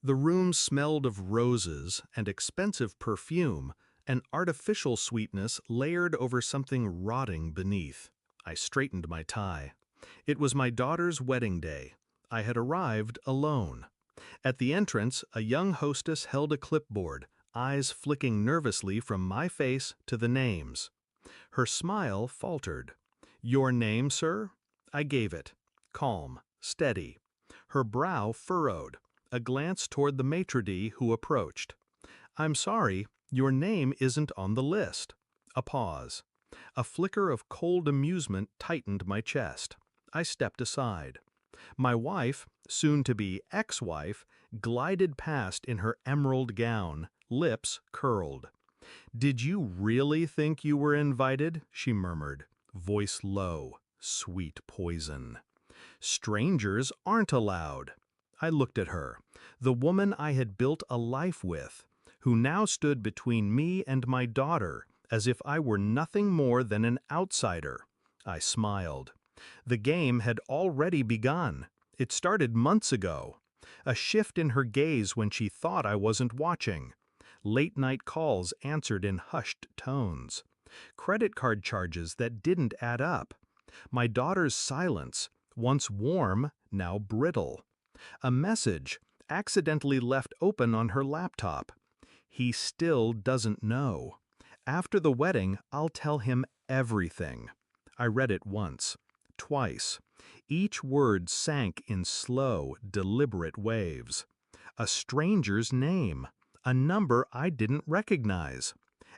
The room smelled of roses and expensive perfume, an artificial sweetness layered over something rotting beneath. I straightened my tie. It was my daughter's wedding day. I had arrived alone. At the entrance, a young hostess held a clipboard, eyes flicking nervously from my face to the names. Her smile faltered. "Your name, sir?" I gave it. Calm, steady. Her brow furrowed. A glance toward the maitre d' who approached. "I'm sorry, your name isn't on the list." A pause. A flicker of cold amusement tightened my chest. I stepped aside. My wife, soon-to-be ex-wife, glided past in her emerald gown, lips curled. "Did you really think you were invited?" she murmured, voice low, sweet poison. "Strangers aren't allowed." I looked at her, the woman I had built a life with, who now stood between me and my daughter, as if I were nothing more than an outsider. I smiled. The game had already begun. It started months ago. A shift in her gaze when she thought I wasn't watching. Late-night calls answered in hushed tones. Credit card charges that didn't add up. My daughter's silence, once warm, now brittle. A message, accidentally left open on her laptop. "He still doesn't know. After the wedding, I'll tell him everything." I read it once, twice. Each word sank in slow, deliberate waves. A stranger's name, a number I didn't recognize.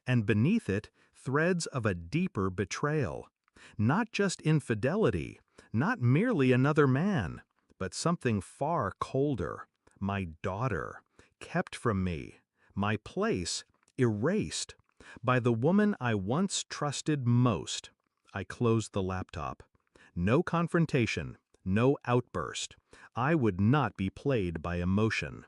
And beneath it, threads of a deeper betrayal. Not just infidelity, not merely another man, but something far colder. My daughter, kept from me. My place, erased. By the woman I once trusted most. I closed the laptop. No confrontation, no outburst. I would not be played by emotion.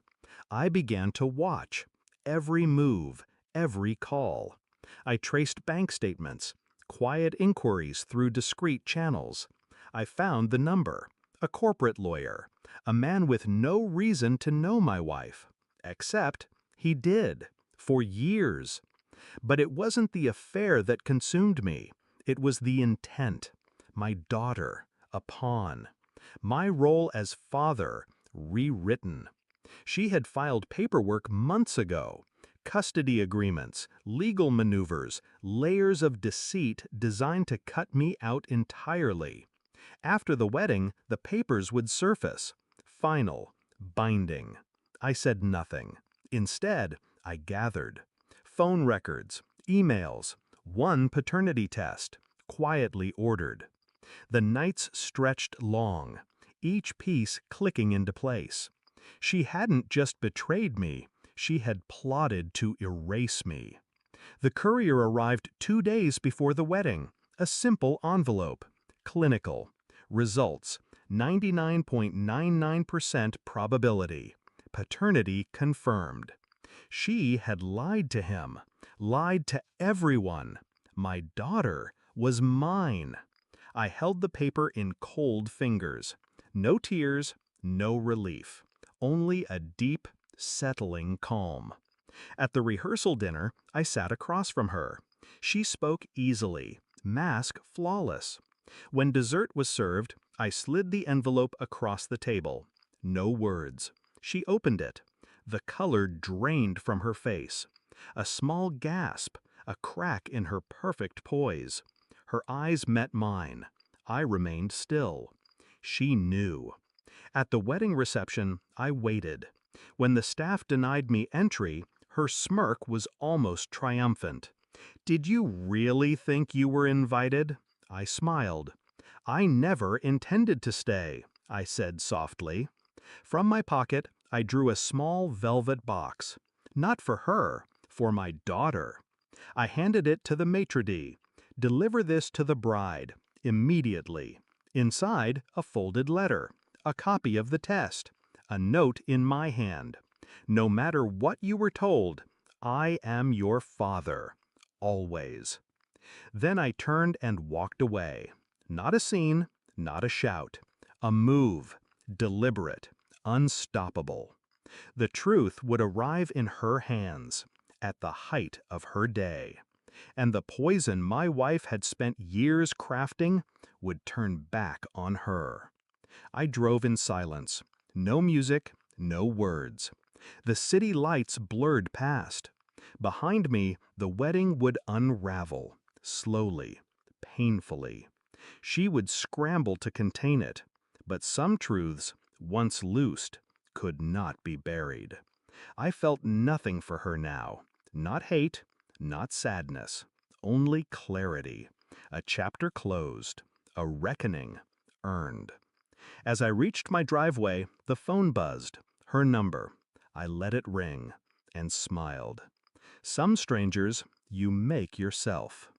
I began to watch. Every move, every call. I traced bank statements, quiet inquiries through discreet channels. I found the number, a corporate lawyer, a man with no reason to know my wife. Except he did, for years. But it wasn't the affair that consumed me. It was the intent. My daughter, a pawn. My role as father, rewritten. She had filed paperwork months ago. Custody agreements, legal maneuvers, layers of deceit designed to cut me out entirely. After the wedding, the papers would surface. Final, binding. I said nothing. Instead, I gathered. Phone records, emails, one paternity test, quietly ordered. The nights stretched long, each piece clicking into place. She hadn't just betrayed me, she had plotted to erase me. The courier arrived 2 days before the wedding, a simple envelope. Clinical. Results, 99.99% probability. Paternity confirmed. She had lied to him, lied to everyone. My daughter was mine. I held the paper in cold fingers. No tears, no relief. Only a deep, settling calm. At the rehearsal dinner, I sat across from her. She spoke easily, mask flawless. When dessert was served, I slid the envelope across the table. No words. She opened it. The color drained from her face. A small gasp, a crack in her perfect poise. Her eyes met mine. I remained still. She knew. At the wedding reception, I waited. When the staff denied me entry, her smirk was almost triumphant. "Did you really think you were invited?" I smiled. "I never intended to stay," I said softly. From my pocket, I drew a small velvet box. Not for her, for my daughter. I handed it to the maitre d'. "Deliver this to the bride, immediately." Inside, a folded letter, a copy of the test, a note in my hand. "No matter what you were told, I am your father. Always." Then I turned and walked away. Not a scene, not a shout. A move, deliberate, unstoppable. The truth would arrive in her hands, at the height of her day, and the poison my wife had spent years crafting would turn back on her. I drove in silence. No music, no words. The city lights blurred past. Behind me, the wedding would unravel, slowly, painfully. She would scramble to contain it, but some truths, once loosed, could not be buried. I felt nothing for her now, not hate, not sadness, only clarity. A chapter closed, a reckoning earned. As I reached my driveway, the phone buzzed, her number. I let it ring and smiled. Some strangers you make yourself.